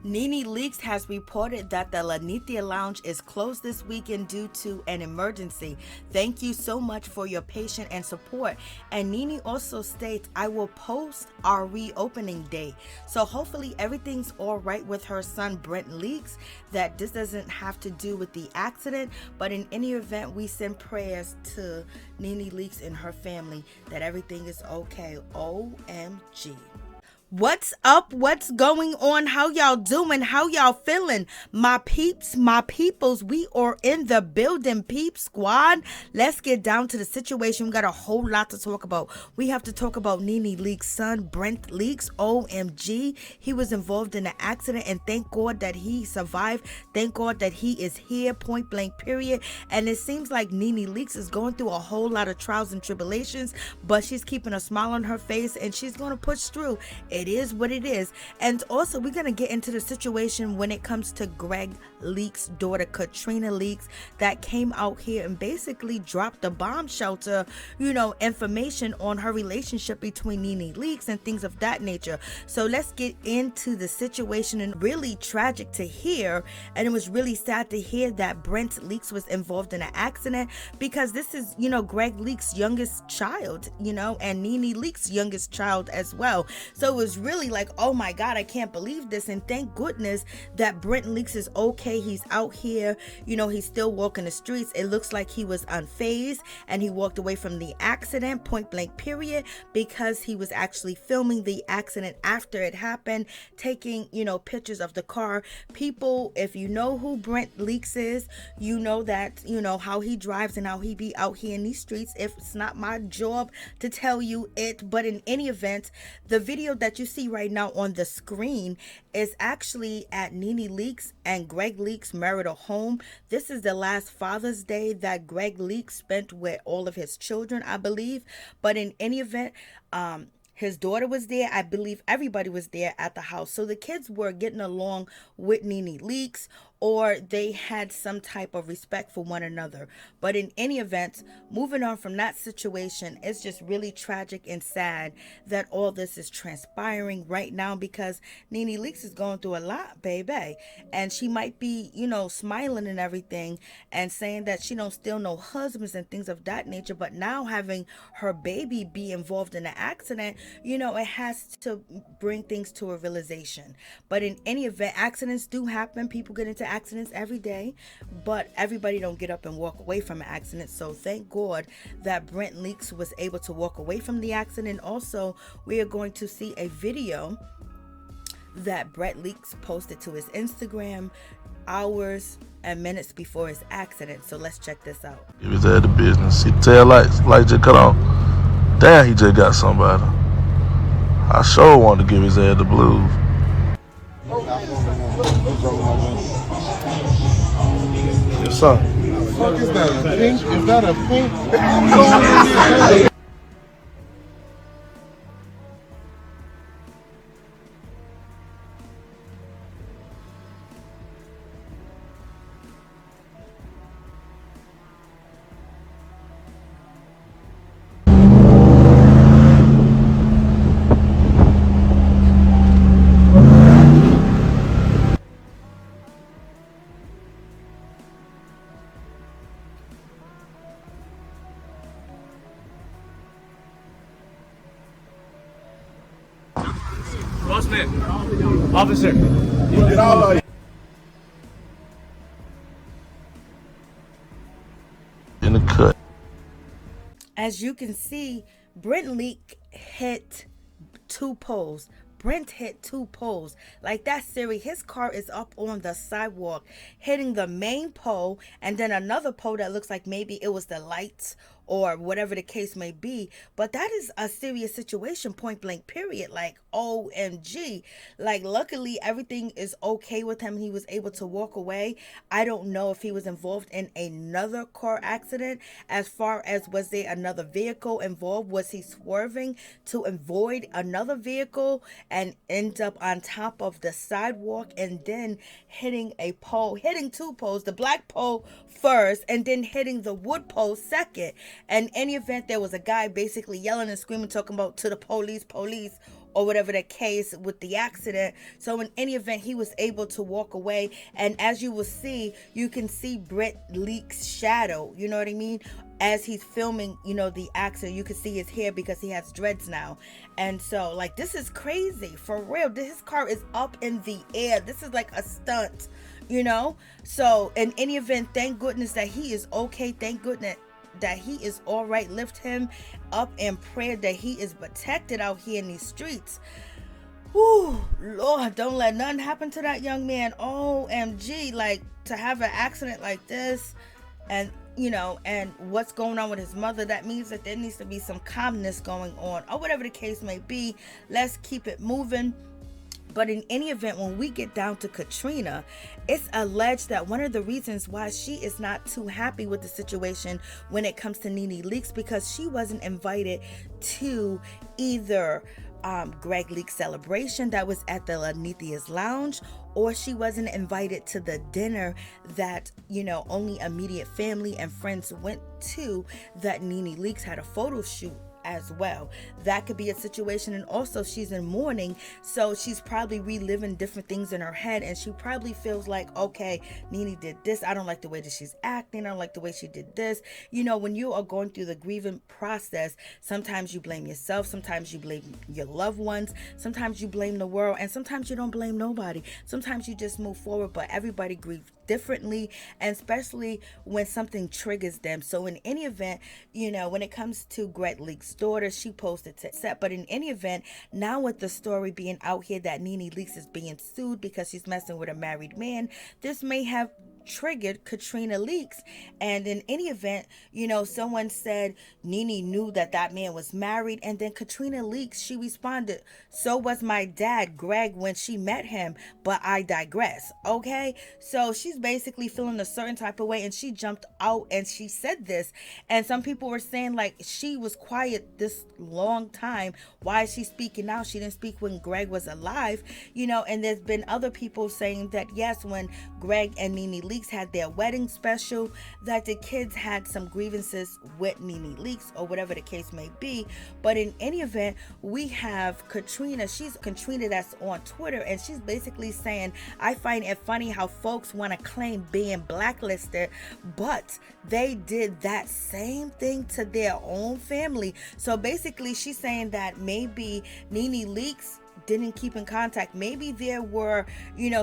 NeNe Leakes has reported that the Lanithia Lounge is closed this weekend due to an emergency. Thank you so much for your patience and support. And NeNe also states, I will post our reopening date. So hopefully everything's all right with her son Brent Leakes, that this doesn't have to do with the accident. But in any event, we send prayers to NeNe Leakes and her family that everything is okay. OMG. What's up? What's going on? How y'all doing? How y'all feeling? My peeps, my peoples, we are in the building, peep squad. Let's get down to the situation. We got a whole lot to talk about. We have to talk about NeNe Leakes' son, Brent Leakes. OMG. He was involved in an accident, and thank God that he survived. Thank God that he is here, point blank, period. And it seems like NeNe Leakes is going through a whole lot of trials and tribulations, but she's keeping a smile on her face, and she's going to push through. It is what it is. And also, we're going to get into the situation when it comes to Gregg Leakes' daughter, Katrina Leakes, that came out here and basically dropped a bomb shelter, information on her relationship between NeNe Leakes and things of that nature. So let's get into the situation. And really tragic to hear, and it was really sad to hear that Brent Leakes was involved in an accident, because this is, Gregg Leakes' youngest child, and NeNe Leakes' youngest child as well. So it was really like, oh my God, I can't believe this. And thank goodness that Brent Leakes is okay. He's out here, he's still walking the streets. It looks like he was unfazed and he walked away from the accident, point blank, period, because he was actually filming the accident after it happened, taking, pictures of the car. People, if you know who Brent Leakes is, you know that, how he drives and how he be out here in these streets. If it's not my job to tell you it, but in any event, the video that you see right now on the screen is actually at NeNe Leakes and Gregg Leakes' marital home. This is the last Father's Day that Gregg Leakes spent with all of his children, I believe. But in any event, his daughter was there. I believe everybody was there at the house. So the kids were getting along with NeNe Leakes, or they had some type of respect for one another. But in any event, moving on from that situation, it's just really tragic and sad that all this is transpiring right now, because NeNe Leakes is going through a lot, baby. And she might be, smiling and everything and saying that she don't still no husbands and things of that nature. But now having her baby be involved in an accident, it has to bring things to a realization. But in any event, accidents do happen. People get into accidents every day, but everybody don't get up and walk away from an accident. So thank God that Brent Leakes was able to walk away from the accident. Also, we are going to see a video that Brent Leakes posted to his Instagram hours and minutes before his accident. So let's check this out. Give his head the business. See the tail lights just cut off. Damn, he just got somebody. I sure wanted to give his head the blues. Yes, sir. What is that? A pink? Is that a pink? Officer. Get all of you. In the cut. As you can see, Brent Leakes hit two poles. Brent hit two poles. Like, that's serious. His car is up on the sidewalk, hitting the main pole, and then another pole that looks like maybe it was the lights or whatever the case may be. But that is a serious situation, point blank, period. Like, OMG. Like, luckily everything is okay with him. He was able to walk away. I don't know if he was involved in another car accident, as far as was there another vehicle involved. Was he swerving to avoid another vehicle and end up on top of the sidewalk and then hitting a pole, hitting two poles, the black pole first and then hitting the wood pole second. And in any event, there was a guy basically yelling and screaming, talking about to the police, police. or whatever the case with the accident. So in any event, he was able to walk away. And as you will see, you can see Brett Leak's shadow, you know what I mean? As he's filming, the accident, you can see his hair because he has dreads now. And so, like, this is crazy, for real. His car is up in the air. This is like a stunt, So in any event, thank goodness that he is okay. Thank goodness that he is all right. Lift him up in prayer that he is protected out here in these streets. Whew, Lord, don't let nothing happen to that young man. OMG, like, to have an accident like this, and and what's going on with his mother, that means that there needs to be some calmness going on, or whatever the case may be. Let's keep it moving. But in any event, when we get down to Katrina, it's alleged that one of the reasons why she is not too happy with the situation when it comes to NeNe Leakes, because she wasn't invited to either Gregg Leak's celebration that was at the Lanithia's Lounge, or she wasn't invited to the dinner that only immediate family and friends went to, that NeNe Leakes had a photo shoot as well. That could be a situation. And also, she's in mourning, so she's probably reliving different things in her head, and she probably feels like, okay, NeNe did this, I don't like the way that she's acting, I don't like the way she did this. When you are going through the grieving process, sometimes you blame yourself, sometimes you blame your loved ones, sometimes you blame the world, and sometimes you don't blame nobody. Sometimes you just move forward, but everybody grieves differently, and especially when something triggers them. So in any event, when it comes to Gregg Leak's daughter, she posted to set. But in any event, now with the story being out here that NeNe Leakes is being sued because she's messing with a married man, this may have triggered Katrina Leakes. And in any event, someone said NeNe knew that man was married, and then Katrina Leakes, she responded, so was my dad Gregg when she met him, but I digress. Okay, so she's basically feeling a certain type of way, and she jumped out and she said this. And some people were saying, like, she was quiet this long time, why is she speaking now? She didn't speak when Gregg was alive. And there's been other people saying that yes, when Gregg and NeNe Leakes had their wedding special, that the kids had some grievances with NeNe Leakes, or whatever the case may be. But in any event, we have Katrina. She's Katrina that's on Twitter, and she's basically saying, I find it funny how folks want to claim being blacklisted, but they did that same thing to their own family. So basically, she's saying that maybe NeNe Leakes didn't keep in contact. Maybe there were,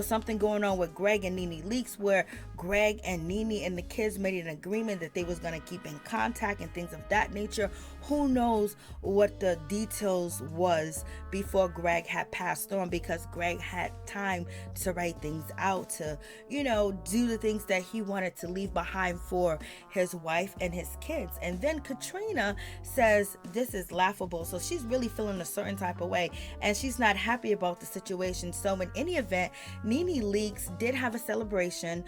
something going on with Gregg and NeNe Leakes, where Gregg and NeNe and the kids made an agreement that they was going to keep in contact and things of that nature. Who knows what the details was before Gregg had passed on, because Gregg had time to write things out, to, do the things that he wanted to leave behind for his wife and his kids. And then Katrina says this is laughable. So she's really feeling a certain type of way, and she's not happy about the situation. So in any event, NeNe Leakes did have a celebration,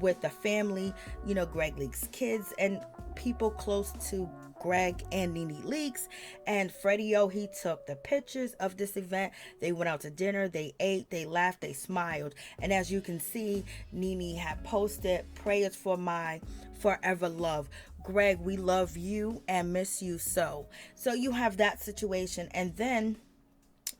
with the family, Gregg Leakes' kids and people close to Gregg and NeNe Leakes. And Freddie O, he took the pictures of this event. They went out to dinner, they ate, they laughed, they smiled. And as you can see, NeNe had posted, prayers for my forever love. Gregg, we love you and miss you so. So you have that situation. And then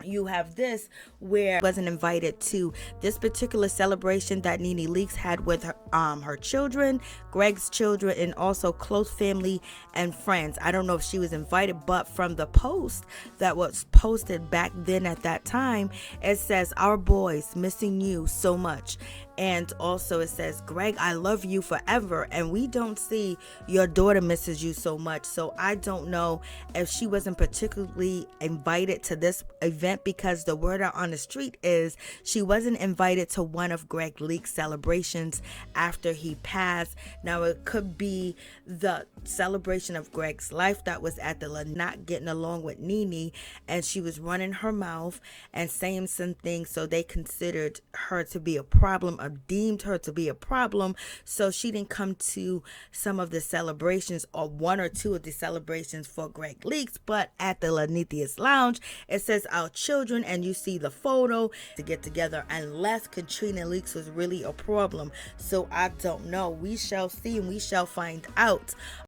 you have this, where wasn't invited to this particular celebration that NeNe Leakes had with her children, Gregg's children, and also close family and friends. I don't know if she was invited, but from the post that was posted back then at that time, it says, our boys missing you so much. And also it says, Gregg, I love you forever, and we don't see your daughter misses you so much. So I don't know if she wasn't particularly invited to this event, because the word out on the street is she wasn't invited to one of Gregg Leakes' celebrations after he passed. Now it could be the celebration of Gregg's life that was at the not getting along with NeNe, and she was running her mouth and saying some things, so they considered her to be a problem, or deemed her to be a problem, so she didn't come to some of the celebrations, or one or two of the celebrations for Gregg Leakes. But at the Lanithia's Lounge, it says our children, and you see the photo to get together, unless Katrina Leakes was really a problem. So I don't know. We shall see, and we shall find out.